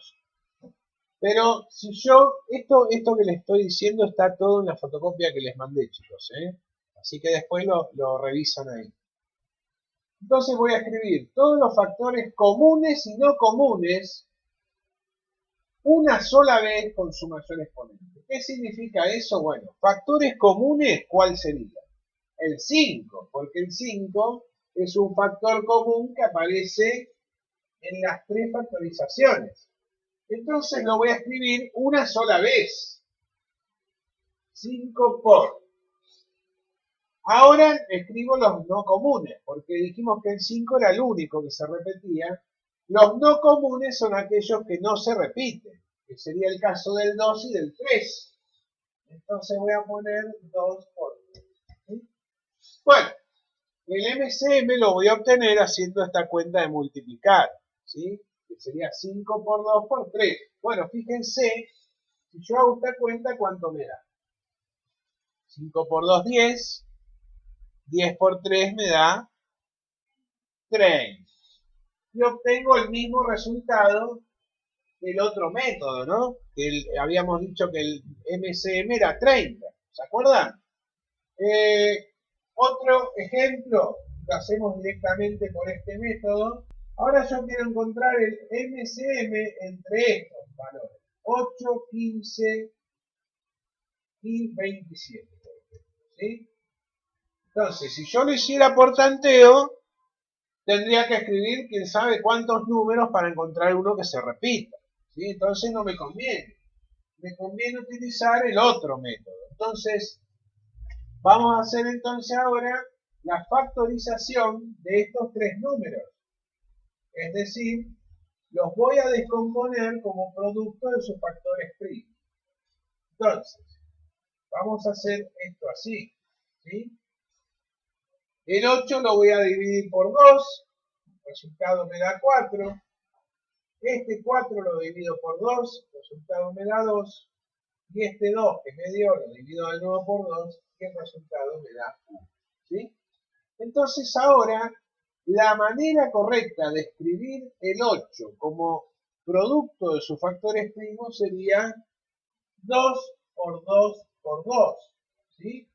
Pero si yo, esto que les estoy diciendo está todo en la fotocopia que les mandé, chicos, ¿eh? Así que después lo revisan ahí. Entonces voy a escribir todos los factores comunes y no comunes una sola vez con su mayor exponente. ¿Qué significa eso? Bueno, factores comunes, ¿cuál sería? El 5, porque el 5 es un factor común que aparece en las tres factorizaciones. Entonces lo voy a escribir una sola vez. 5 por. Ahora escribo los no comunes, porque dijimos que el 5 era el único que se repetía. Los no comunes son aquellos que no se repiten, que sería el caso del 2 y del 3. Entonces voy a poner 2 por 3. ¿Sí? Bueno, el MCM lo voy a obtener haciendo esta cuenta de multiplicar, ¿sí? Que sería 5 por 2 por 3. Bueno, fíjense, si yo hago esta cuenta, ¿cuánto me da? 5 por 2, 10. 10 por 3 me da 30. Y obtengo el mismo resultado que el otro método, ¿no? Habíamos dicho que el MCM era 30. ¿Se acuerdan? Otro ejemplo, lo hacemos directamente por este método. Ahora yo quiero encontrar el MCM entre estos valores. 8, 15 y 27. ¿Sí? Entonces, si yo lo hiciera por tanteo, tendría que escribir quién sabe cuántos números para encontrar uno que se repita. ¿Sí? Entonces no me conviene. Me conviene utilizar el otro método. Entonces, vamos a hacer entonces ahora la factorización de estos tres números. Es decir, los voy a descomponer como producto de sus factores primos. Entonces, vamos a hacer esto así. ¿Sí? El 8 lo voy a dividir por 2. El resultado me da 4. Este 4 lo divido por 2, el resultado me da 2. Y este 2 que me dio lo divido de nuevo por 2 y el resultado me da 1. ¿Sí? Entonces ahora, la manera correcta de escribir el 8 como producto de sus factores primos sería 2 por 2 por 2. ¿Sí?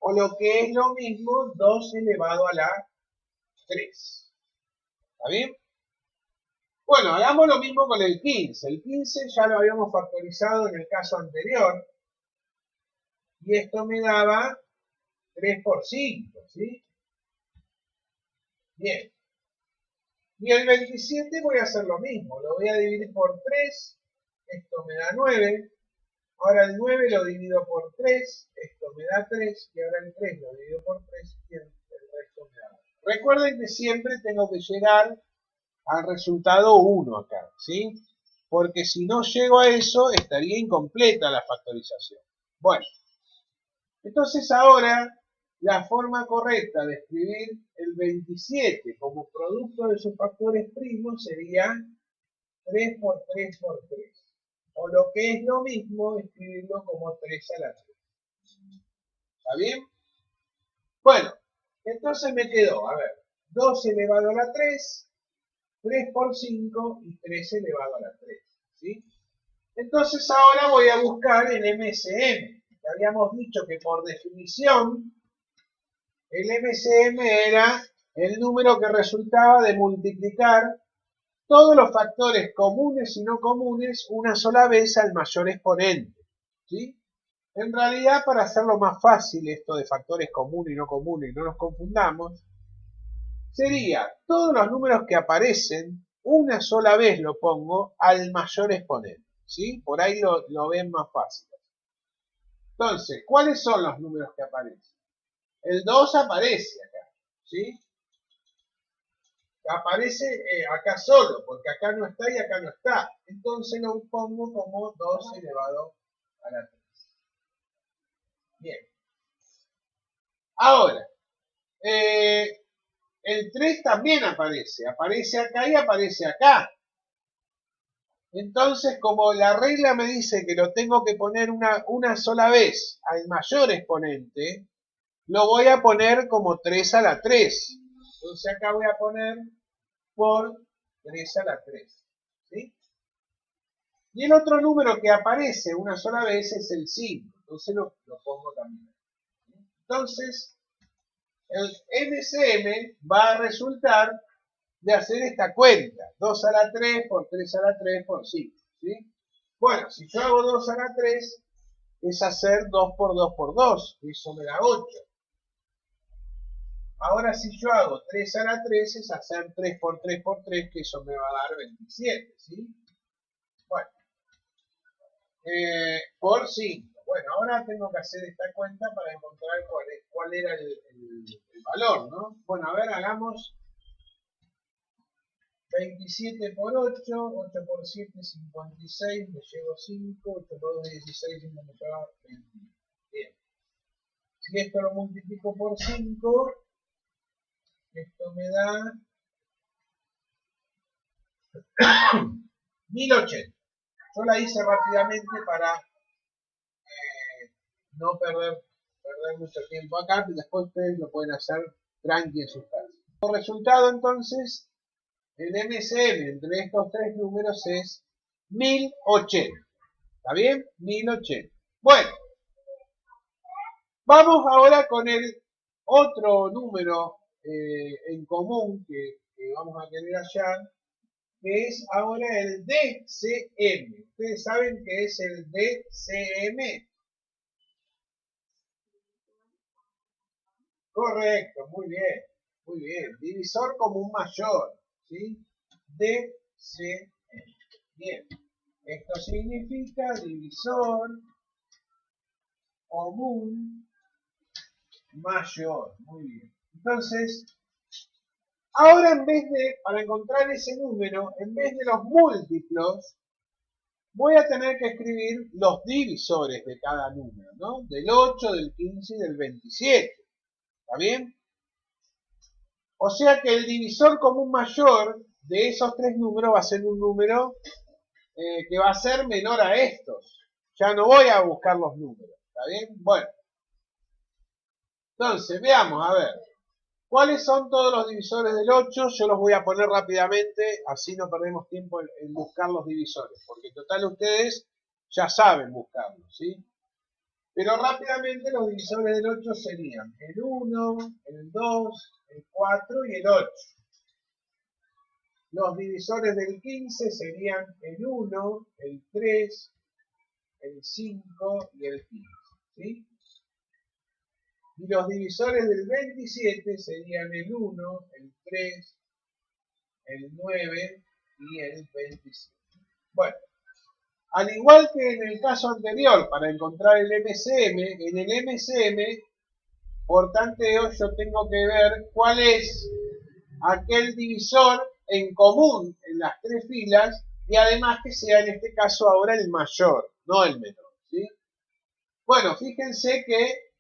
O lo que es lo mismo, 2 elevado a la 3. ¿Está bien? Bueno, hagamos lo mismo con el 15. El 15 ya lo habíamos factorizado en el caso anterior. Y esto me daba 3 por 5, ¿sí? Bien. Y el 27 voy a hacer lo mismo. Lo voy a dividir por 3. Esto me da 9. Ahora el 9 lo divido por 3. Esto me da 3. Y ahora el 3 lo divido por 3. Y el resto me da 1. Recuerden que siempre tengo que llegar al resultado 1 acá, ¿sí? Porque si no llego a eso, estaría incompleta la factorización. Bueno, entonces ahora la forma correcta de escribir el 27 como producto de sus factores primos sería 3 por 3 por 3. O lo que es lo mismo, escribirlo como 3 a la 3. ¿Está bien? Bueno, entonces me quedó, a ver, 2 elevado a la 3, 3 por 5 y 3 elevado a la 3. ¿Sí? Entonces ahora voy a buscar el MCM. Habíamos dicho que por definición el MCM era el número que resultaba de multiplicar todos los factores comunes y no comunes una sola vez al mayor exponente. ¿Sí? En realidad, para hacerlo más fácil esto de factores comunes y no nos confundamos, sería todos los números que aparecen, una sola vez lo pongo al mayor exponente. ¿Sí? Por ahí lo ven más fácil. Entonces, ¿cuáles son los números que aparecen? El 2 aparece acá, ¿sí? Aparece acá solo, porque acá no está y acá no está. Entonces lo pongo como 2 elevado a la 3. Bien. Ahora, el 3 también aparece. Aparece acá y aparece acá. Entonces, como la regla me dice que lo tengo que poner una sola vez al mayor exponente, lo voy a poner como 3 a la 3. Entonces acá voy a poner por 3 a la 3. ¿Sí? Y el otro número que aparece una sola vez es el 5. Entonces lo pongo también. Entonces, el MCM va a resultar de hacer esta cuenta. 2 a la 3 por 3 a la 3 por 5. ¿Sí? Bueno, si yo hago 2 a la 3, es hacer 2 por 2 por 2. Eso me da 8. Ahora si yo hago 3 a la 3 es hacer 3 por 3 por 3, que eso me va a dar 27. ¿Sí? Bueno, por 5. Bueno, ahora tengo que hacer esta cuenta para encontrar cuál era el valor, ¿no? Bueno, a ver, hagamos 27 por 8, 8 por 7, 56, me llevo 5, 8 por 2, 16, y me da 20. Bien. Si esto lo multiplico por 5, esto me da 1080. Yo la hice rápidamente para no perder mucho tiempo acá, y después ustedes lo pueden hacer tranqui en sus casas. Como resultado, entonces, el MCM entre estos tres números es 1080. ¿Está bien? 1080. Bueno, vamos ahora con el otro número en común que vamos a tener allá, que es ahora el DCM. ¿Ustedes saben qué es el DCM? Correcto, muy bien, muy bien. Divisor común mayor, ¿sí? DCM. Bien. Esto significa divisor común mayor. Muy bien. Entonces, ahora para encontrar ese número, en vez de los múltiplos, voy a tener que escribir los divisores de cada número, ¿no? Del 8, del 15 y del 27. ¿Está bien? O sea que el divisor común mayor de esos tres números va a ser un número que va a ser menor a estos. Ya no voy a buscar los números. ¿Está bien? Bueno. Entonces, veamos, a ver. ¿Cuáles son todos los divisores del 8? Yo los voy a poner rápidamente, así no perdemos tiempo en buscar los divisores, porque en total ustedes ya saben buscarlos, ¿sí? Pero rápidamente los divisores del 8 serían el 1, el 2, el 4 y el 8. Los divisores del 15 serían el 1, el 3, el 5 y el 15, ¿sí? Y los divisores del 27 serían el 1, el 3, el 9 y el 27. Bueno, al igual que en el caso anterior, para encontrar el MCM, en el MCM por tanteo yo tengo que ver cuál es aquel divisor en común en las tres filas y además que sea en este caso ahora el mayor, no el menor, ¿sí? Bueno, fíjense que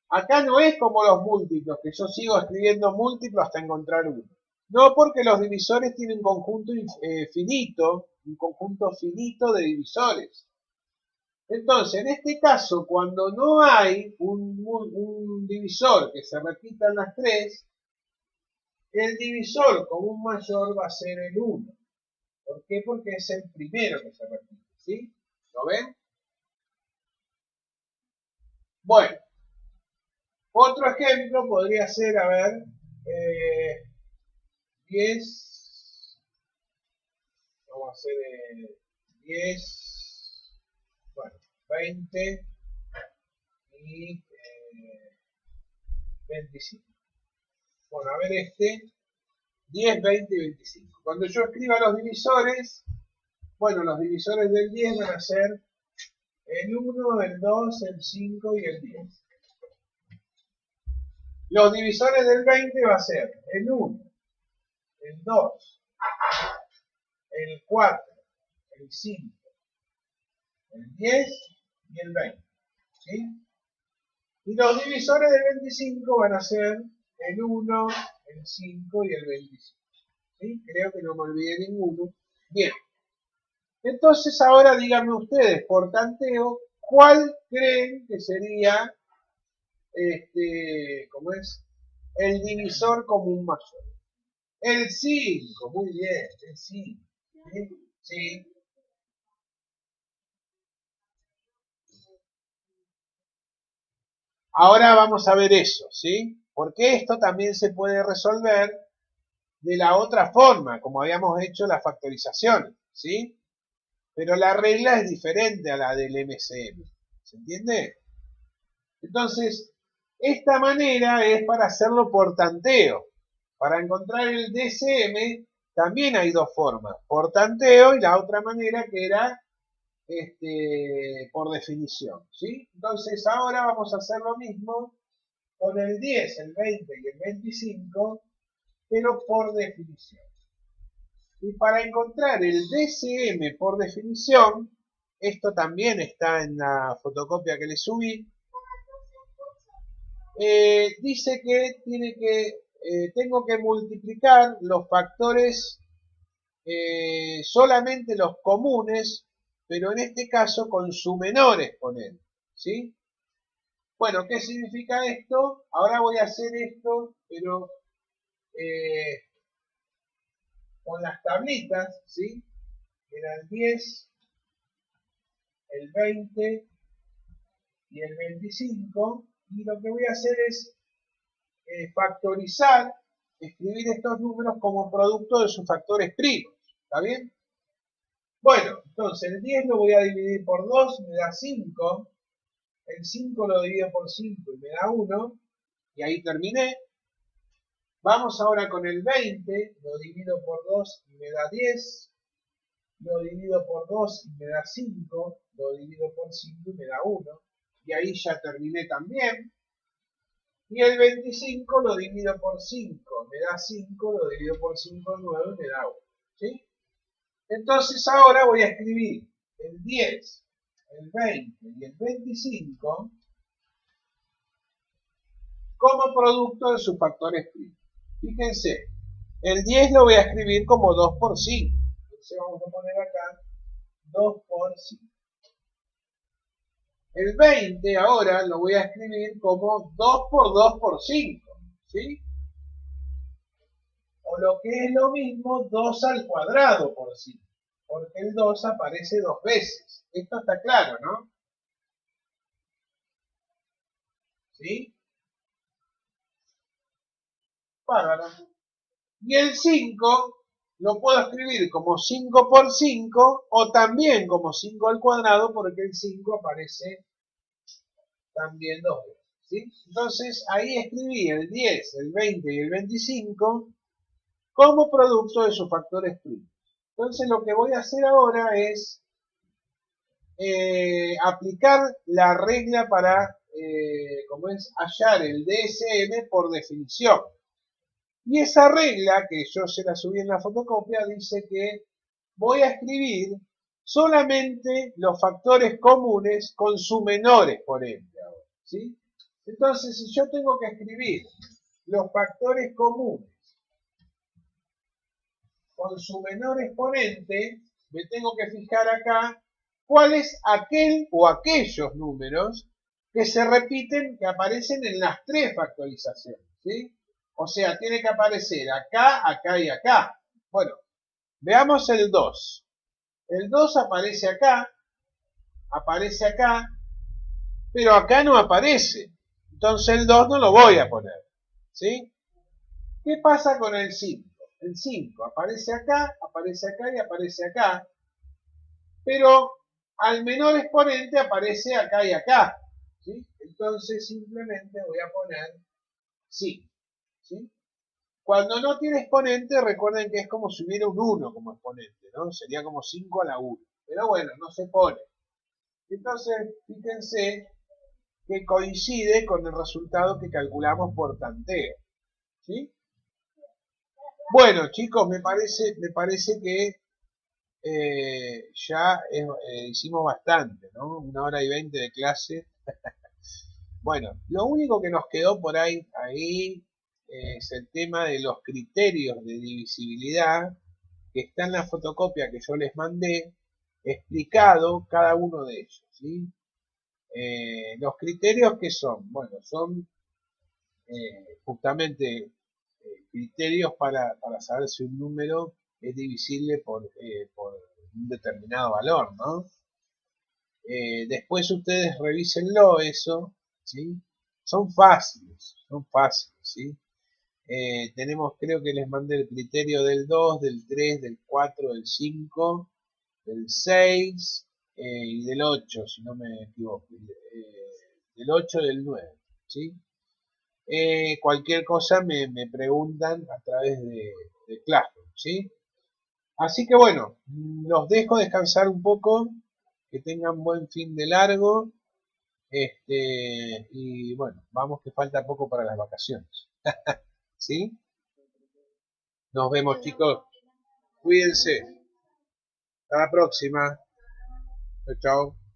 acá no es como los múltiplos, que yo sigo escribiendo múltiplos hasta encontrar uno. No, porque los divisores tienen un conjunto finito, un conjunto finito de divisores. Entonces, en este caso, cuando no hay un divisor que se repita en las tres, el divisor común mayor va a ser el 1. ¿Por qué? Porque es el primero que se repite, ¿sí? ¿Lo ven? Bueno, otro ejemplo podría ser, a ver, 10, vamos a hacer 10, bueno, 20 y 25. Bueno, a ver 10, 20 y 25. Cuando yo escriba los divisores, bueno, los divisores del 10 van a ser el 1, el 2, el 5 y el 10. Los divisores del 20 va a ser el 1, el 2, el 4, el 5, el 10 y el 20. ¿Sí? Y los divisores del 25 van a ser el 1, el 5 y el 25. ¿Sí? Creo que no me olvidé ninguno. Bien. Entonces ahora díganme ustedes, por tanteo, ¿cuál creen que sería, ¿cómo es? El divisor común mayor. El 5, muy bien, el 5. ¿Sí? Sí. Ahora vamos a ver eso, ¿sí? Porque esto también se puede resolver de la otra forma, como habíamos hecho la factorización, ¿sí? Pero la regla es diferente a la del MCM, ¿se entiende? Entonces, esta manera es para hacerlo por tanteo. Para encontrar el DCM también hay dos formas, por tanteo y la otra manera que era por definición, ¿sí? Entonces ahora vamos a hacer lo mismo con el 10, el 20 y el 25, pero por definición. Y para encontrar el DCM por definición, esto también está en la fotocopia que le subí, dice que tengo que multiplicar los factores, solamente los comunes, pero en este caso con su menor exponente, ¿sí? Bueno, ¿qué significa esto? Ahora voy a hacer esto, pero con las tablitas, ¿sí? Era el 10, el 20 y el 25, y lo que voy a hacer es factorizar, escribir estos números como producto de sus factores primos, ¿está bien? Bueno, entonces el 10 lo voy a dividir por 2, me da 5, el 5 lo divido por 5 y me da 1, y ahí terminé. Vamos ahora con el 20, lo divido por 2 y me da 10, lo divido por 2 y me da 5, lo divido por 5 y me da 1, y ahí ya terminé también. Y el 25 lo divido por 5, me da 5, lo divido por 5 de nuevo y me da 1. ¿Sí? Entonces ahora voy a escribir el 10, el 20 y el 25 como producto de sus factores primos. Fíjense, el 10 lo voy a escribir como 2 por 5. Entonces vamos a poner acá 2 por 5. El 20 ahora lo voy a escribir como 2 por 2 por 5. ¿Sí? O lo que es lo mismo, 2 al cuadrado por 5. Porque el 2 aparece dos veces. Esto está claro, ¿no? ¿Sí? Bárbaro. Y el 5 lo puedo escribir como 5 por 5 o también como 5 al cuadrado porque el 5 aparece también dos veces. ¿Sí? Entonces ahí escribí el 10, el 20 y el 25 como producto de sus factores primos. Entonces lo que voy a hacer ahora es aplicar la regla para como es, hallar el DSM por definición. Y esa regla, que yo se la subí en la fotocopia, dice que voy a escribir solamente los factores comunes con su menor exponente. ¿Sí? Entonces, si yo tengo que escribir los factores comunes con su menor exponente, me tengo que fijar acá cuál es aquel o aquellos números que se repiten, que aparecen en las tres factorizaciones. ¿Sí? O sea, tiene que aparecer acá, acá y acá. Bueno, veamos el 2. El 2 aparece acá, pero acá no aparece. Entonces el 2 no lo voy a poner. ¿Sí? ¿Qué pasa con el 5? El 5 aparece acá y aparece acá, pero al menor exponente aparece acá y acá. ¿Sí? Entonces simplemente voy a poner 5. ¿Sí? Cuando no tiene exponente, recuerden que es como si hubiera un 1 como exponente, ¿no? Sería como 5 a la 1. Pero bueno, no se pone. Entonces, fíjense que coincide con el resultado que calculamos por tanteo. ¿Sí? Bueno, chicos, me parece que ya hicimos bastante, ¿no? 1 hora y 20 de clase. Bueno, lo único que nos quedó por ahí es el tema de los criterios de divisibilidad que está en la fotocopia que yo les mandé, explicado cada uno de ellos. ¿Sí? Los criterios que son, bueno, son justamente criterios para saber si un número es divisible por un determinado valor, ¿no? Después ustedes revísenlo eso, ¿sí? Son fáciles, ¿sí? Tenemos, creo que les mandé el criterio del 2, del 3, del 4, del 5, del 6 y del 8, si no me equivoco. Del 8 y del 9, ¿sí? Cualquier cosa me preguntan a través de Classroom, ¿sí? Así que bueno, los dejo descansar un poco, que tengan buen fin de largo, y bueno, vamos que falta poco para las vacaciones, ¿sí? Nos vemos, chicos, cuídense, hasta la próxima, chao, chao.